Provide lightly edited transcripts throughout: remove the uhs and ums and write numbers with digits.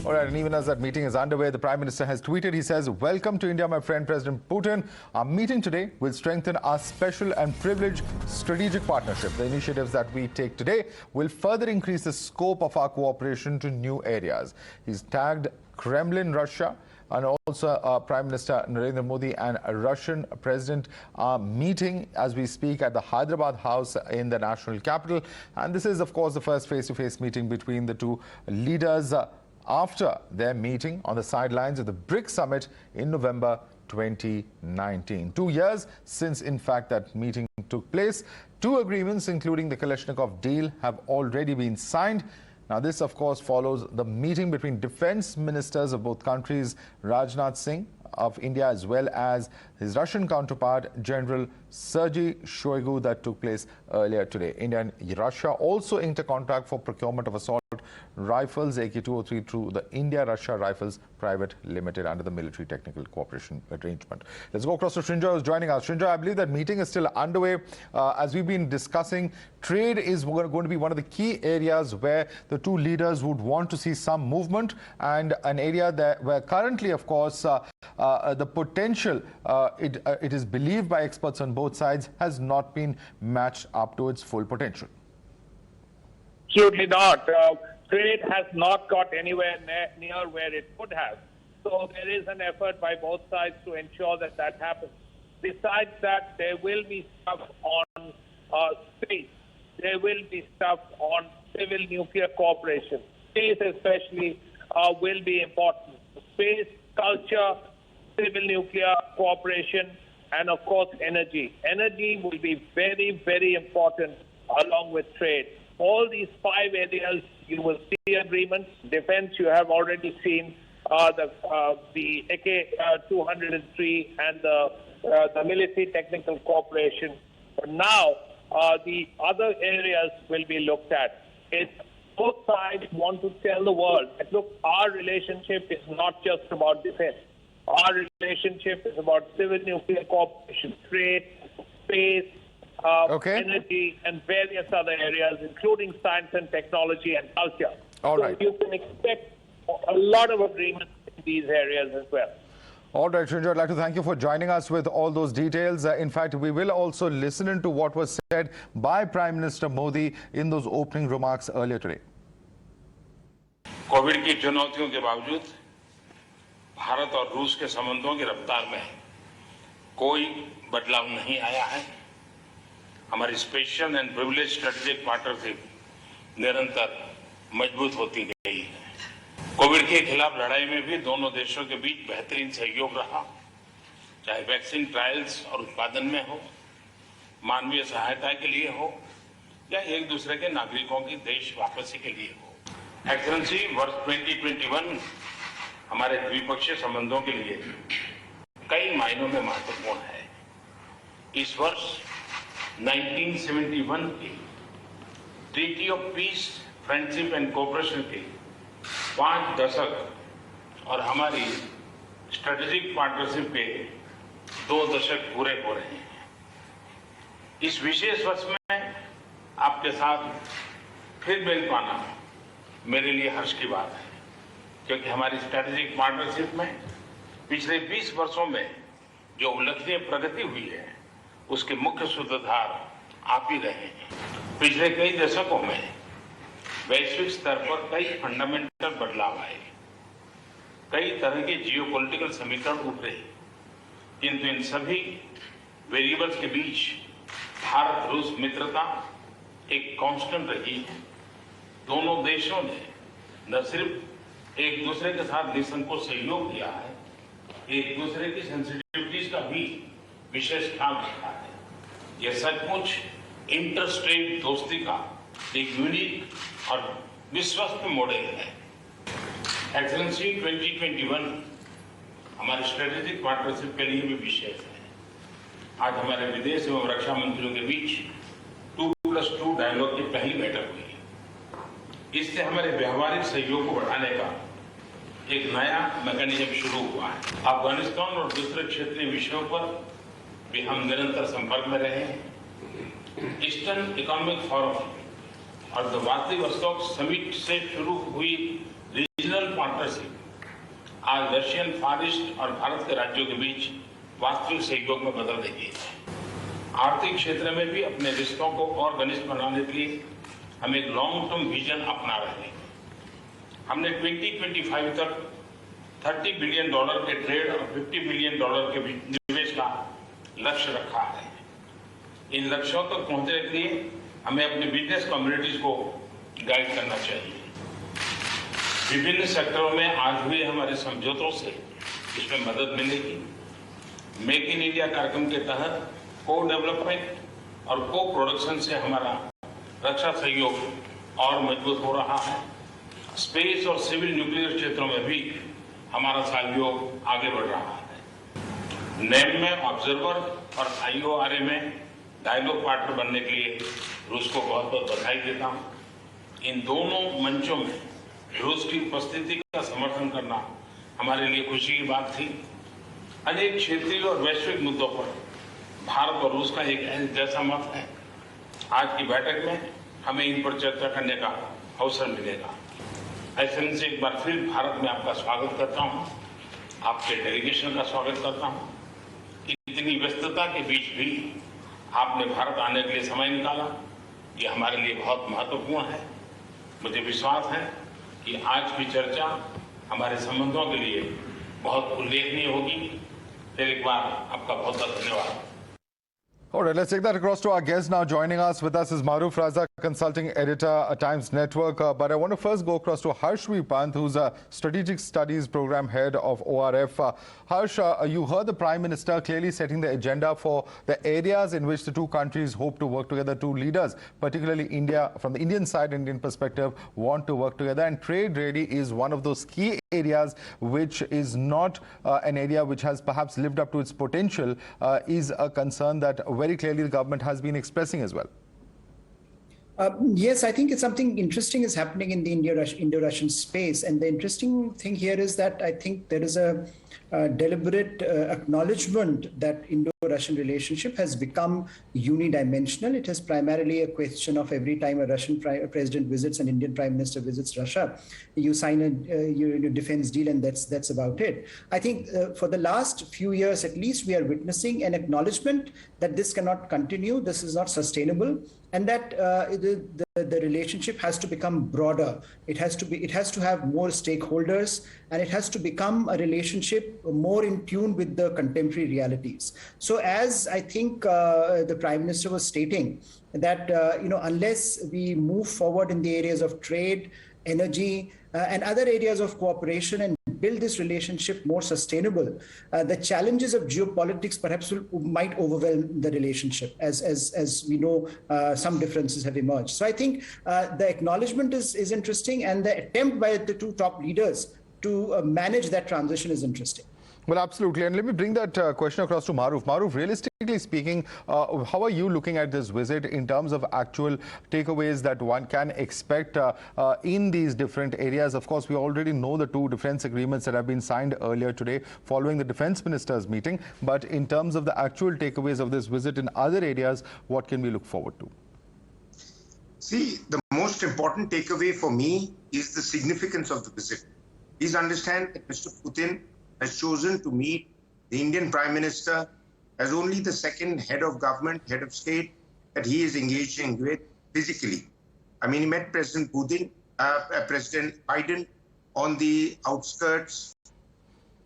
All right, and even as that meeting is underway, the Prime Minister has tweeted, he says, "Welcome to India, my friend President Putin. Our meeting today will strengthen our special and privileged strategic partnership. The initiatives that we take today will further increase the scope of our cooperation to new areas." He's tagged Kremlin, Russia, and also Prime Minister Narendra Modi and Russian President are meeting as we speak at the Hyderabad House in the national capital. And this is, of course, the first face-to-face meeting between the two leaders after their meeting on the sidelines of the BRICS summit in November 2019. 2 years since, in fact, that meeting took place. Two agreements, including the Kalashnikov deal, have already been signed. Now, this, of course, follows the meeting between defense ministers of both countries, Rajnath Singh of India, as well as his Russian counterpart, General Sergei Shoigu, that took place earlier today. India and Russia also inked a contract for procurement of assault rifles AK-203 through the India-Russia Rifles Private Limited under the Military Technical Cooperation Arrangement. Let's go across to Srinjoy, who's joining us. Srinjoy, I believe that meeting is still underway. As we've been discussing, trade is going to be one of the key areas where the two leaders would want to see some movement, and an area that where currently, of course, the potential, it is believed by experts on both sides, has not been matched up to its full potential. Absolutely not. Trade has not got anywhere near where it could have. So there is an effort by both sides to ensure that that happens. Besides that, there will be stuff on space. There will be stuff on civil nuclear cooperation. Space especially will be important. Space, culture, civil nuclear cooperation, and of course energy. Energy will be very, very important along with trade. All these 5 areas you will see agreements. Defense, you have already seen the AK-203 and the military technical cooperation. But now the other areas will be looked at. Both sides want to tell the world that, look, our relationship is not just about defense. Our relationship is about civil nuclear cooperation, trade, space, energy, and various other areas, including science and technology and culture. All right. So you can expect a lot of agreements in these areas as well. All right, Srinjoy, I'd like to thank you for joining us with all those details. In fact, we will also listen into what was said by Prime Minister Modi in those opening remarks earlier today. Covid की चुनौतियों के बावजूद भारत और रूस के संबंधों की रफ्तार में कोई बदलाव नहीं आया है। हमारी special and privilege strategic partnership निरंतर मजबूत होती गई है। कोविड के खिलाफ लड़ाई में भी दोनों देशों के बीच बेहतरीन सहयोग रहा, चाहे वैक्सीन ट्रायल्स और उत्पादन में हो, मानवीय सहायता के लिए हो, या एक दूसरे के नागरिकों की देश वापसी के लिए हो। एक्सेलेंसी, वर्ष 2021 हमारे द्विपक्षीय संबंधों के लिए कई मायनों में महत्वपूर्ण है। इस वर्ष 1971 की treaty of peace, friendship and cooperation के 5 दशक और हमारी स्ट्रेटेजिक पार्टनरशिप के 2 दशक पूरे हो रहे हैं। इस विशेष वर्ष में आपके साथ फिर मिल पाना मेरे लिए हर्ष की बात है, क्योंकि हमारी स्ट्रेटेजिक पार्टनरशिप में पिछले 20 वर्षों में जो उल्लेखनीय प्रगति हुई है, उसके मुख्य सूत्रधार आप ही रहे हैं। पिछले कई दशकों में वैश्विक स्तर पर कई फंडामेंटल बदलाव आए, कई तरह के जियोपॉलिटिकल समीकरण उभरे, किंतु इन सभी वेरिएबल्स के बीच भारत रूस मित्रता एक कांस्टेंट रही है। दोनों देशों ने न सिर्फ एक दूसरे के साथ निसंकोच सहयोग किया है, एक दूसरे की सेंसिटिविटीज का भी विशेष ख्याल रखा है। यह सचमुच इंटरस्टेट दोस्ती का एक यूनिक और विश्वसनीय मॉडल है। एक्सेलेंसी, 2021 हमारे स्ट्रेटेजिक पार्टनरशिप के लिए भी विशेष है। आज हमारे विदेश एवं रक्षा मंत्रियों के बीच 2+2 डायलॉग की पहली बैठक हुई। इससे हमारे व्यवहारिक सहयोग को बढ़ाने का एक नया मैकेनिज्म शुरू हुआ है। अफगानिस्तान और दूसरे क्षेत्रीय विषयों पर भी हम निरंतर संपर्क में रहे हैं। ईस्टर्न इकोनॉमिक फोरम और द व्लादिवोस्तोक समिट से शुरू हुई रीजनल पार्टनरशिप आज रशियन फार ईस्ट और भारत के राज्यों के बीच वास्तविक सहयोग में बदल रही है। आर्थिक क्षेत्र में भी अपने रिश्तों को और घनिष्ठ बनाने के लिए हम एक लॉन्ग टर्म विजन अपना रहे हैं। हमने 2025 तक $30 बिलियन के ट्रेड और $50 बिलियन के निवेश का लक्ष्य रखा है। इन लक्ष्यों तक पहुंचने के लिए हमें अपने बिजनेस कम्युनिटीज को गाइड करना चाहिए। विभिन्न सेक्टरों में आज हुए हमारे समझौतों से इसमें मदद मिलेगी। मेक इन इंडिया कार्यक्रम के तहत को डेवलपमेंट और को प्रोडक्शन से हमारा रक्षा सहयोग और मजबूत हो रहा है। स्पेस और सिविल न्यूक्लियर क्षेत्रों में भी हमारा सहयोग आगे बढ़ रहा है। नेम में ऑब्जर्वर और IORA में डायलॉग पार्टनर बनने के लिए रूस को बहुत बहुत बधाई देता हूँ। इन दोनों मंचों में रूस की उपस्थिति का समर्थन करना हमारे लिए खुशी की बात थी। अनेक क्षेत्रीय और वैश्विक मुद्दों पर भारत और रूस का एक जैसा मत है। आज की बैठक में हमें इन पर चर्चा करने का अवसर मिलेगा। ऐसे में से एक बार फिर भारत में आपका स्वागत करता हूं, आपके डेलीगेशन का स्वागत करता हूं। इतनी व्यस्तता के बीच भी आपने भारत आने के लिए समय निकाला, ये हमारे लिए बहुत महत्वपूर्ण है। मुझे विश्वास है कि आज की चर्चा हमारे संबंधों के लिए बहुत उल्लेखनीय होगी। फिर एक बार आपका बहुत बहुत धन्यवाद। All right, let's take that across to our guest now. Joining us with us is Maruf Raza, consulting editor at Times Network. But I want to first go across to Harsh V. Pant, who's a strategic studies program head of ORF. Harsh, you heard the Prime Minister clearly setting the agenda for the areas in which the two countries hope to work together. Two leaders, particularly India, from the Indian side, Indian perspective, want to work together. And trade really is one of those key areas which is not an area which has perhaps lived up to its potential, is a concern that very clearly the government has been expressing as well. Yes, I think it's something interesting is happening in the Indo-Russian space. And the interesting thing here is that I think there is a deliberate acknowledgement that Indo-Russian relationship has become unidimensional. It is primarily a question of every time a Russian president visits, an Indian prime minister visits Russia, you sign a defense deal, and that's about it. I think for the last few years, at least, we are witnessing an acknowledgement that this cannot continue, this is not sustainable, and that the relationship has to become broader. It has to have more stakeholders, and it has to become a relationship more in tune with the contemporary realities. So, as I think the Prime Minister was stating, that unless we move forward in the areas of trade, energy, and other areas of cooperation and build this relationship more sustainable, the challenges of geopolitics perhaps might overwhelm the relationship. As we know, some differences have emerged. So I think the acknowledgement is interesting, and the attempt by the two top leaders to manage that transition is interesting. Well, absolutely. And let me bring that question across to Maruf. Maruf, realistically speaking, how are you looking at this visit in terms of actual takeaways that one can expect in these different areas? Of course, we already know the two defense agreements that have been signed earlier today following the defense ministers' meeting. But in terms of the actual takeaways of this visit in other areas, what can we look forward to? See, the most important takeaway for me is the significance of the visit. Please understand that Mr. Putin has chosen to meet the Indian Prime Minister as only the second head of government, head of state that he is engaging with physically. I mean, he met President Biden on the outskirts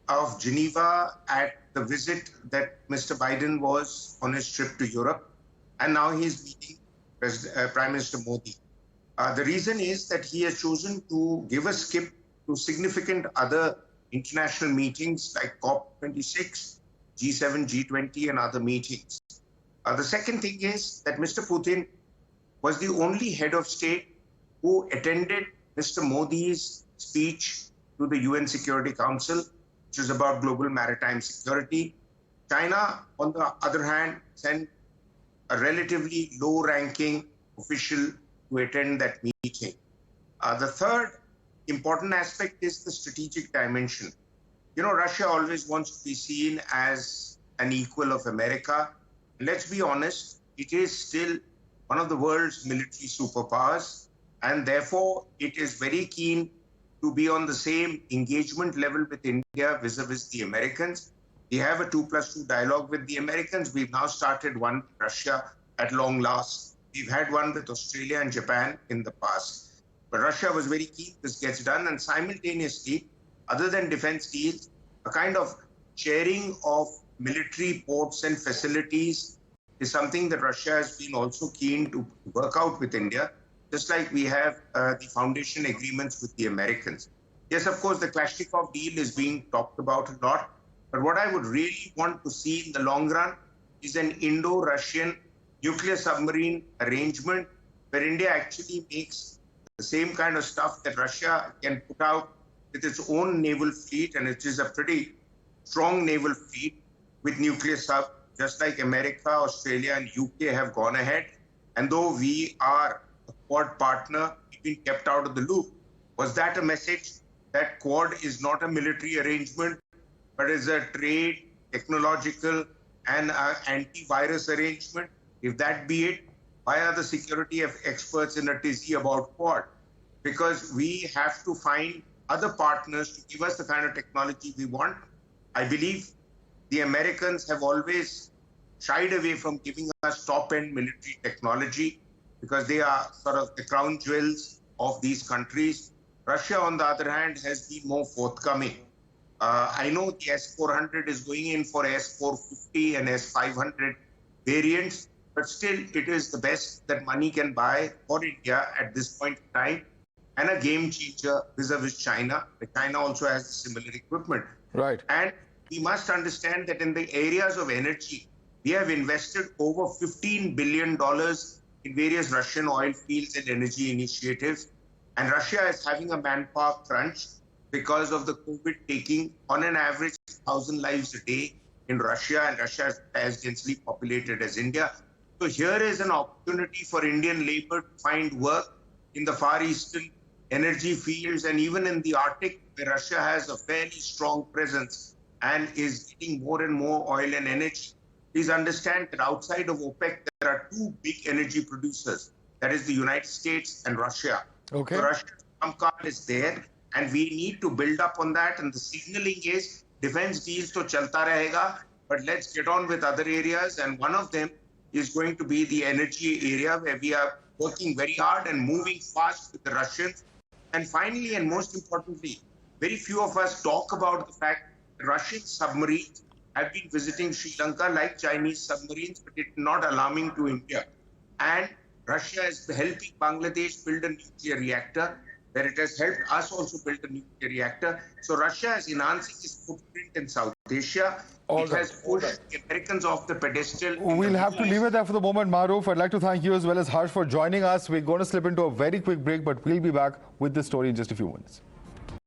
of Geneva at the visit that Mr. Biden was on his trip to Europe, and now he is meeting Prime Minister Modi. The reason is that he has chosen to give a skip to significant other international meetings like COP26, G7, G20, and other meetings. The second thing is that Mr. Putin was the only head of state who attended Mr. Modi's speech to the UN Security Council, which is about global maritime security. China, on the other hand, sent a relatively low-ranking official to attend that meeting. The third important aspect is the strategic dimension. You know, Russia always wants to be seen as an equal of America. Let's be honest, it is still one of the world's military superpowers, and therefore it is very keen to be on the same engagement level with India vis-a-vis the Americans. We have a 2+2 dialogue with the Americans. We've now started one with Russia at long last. We've had one with Australia and Japan in the past. But Russia was very keen this gets done, and simultaneously, other than defense deals, a kind of sharing of military ports and facilities is something that Russia has been also keen to work out with India, just like we have the foundation agreements with the Americans. Yes, of course, the Kalashnikov deal is being talked about a lot, but what I would really want to see in the long run is an Indo-Russian nuclear submarine arrangement where India actually makes the same kind of stuff that Russia can put out with its own naval fleet, and it is a pretty strong naval fleet with nuclear sub, just like America, Australia, and UK have gone ahead. And though we are a Quad partner, we've been kept out of the loop. Was that a message that Quad is not a military arrangement, but is a trade, technological, and antivirus arrangement? If that be it, why are the security experts in a tizzy about Quad? Because we have to find other partners to give us the kind of technology we want. I believe the Americans have always shied away from giving us top-end military technology because they are sort of the crown jewels of these countries. Russia, on the other hand, has been more forthcoming. I know the S-400 is going in for S-450 and S-500 variants, but still it is the best that money can buy for India at this point in time, and a game changer vis-a-vis China. China also has similar equipment. Right. And we must understand that in the areas of energy, we have invested over $15 billion in various Russian oil fields and energy initiatives. And Russia is having a manpower crunch because of the COVID taking on an average 1,000 lives a day in Russia, and Russia is as densely populated as India. So here is an opportunity for Indian labor to find work in the Far Eastern energy fields and even in the Arctic, where Russia has a fairly strong presence and is getting more and more oil and energy. Please understand that outside of OPEC, there are two big energy producers. That is the United States and Russia. Okay. So Russia's trump card is there, and we need to build up on that. And the signaling is defense deals to chalta rahega, but let's get on with other areas. And one of them is going to be the energy area, where we are working very hard and moving fast with the Russians. And finally, and most importantly, very few of us talk about the fact that Russian submarines have been visiting Sri Lanka like Chinese submarines, but it's not alarming to India. And Russia is helping Bangladesh build a nuclear reactor, where it has helped us also build a nuclear reactor. So Russia is enhancing its footprint in South Asia. It has pushed the Americans off the pedestal. We'll have to leave it there for the moment, Maruf. I'd like to thank you as well as Harsh for joining us. We're going to slip into a very quick break, but we'll be back with this story in just a few minutes.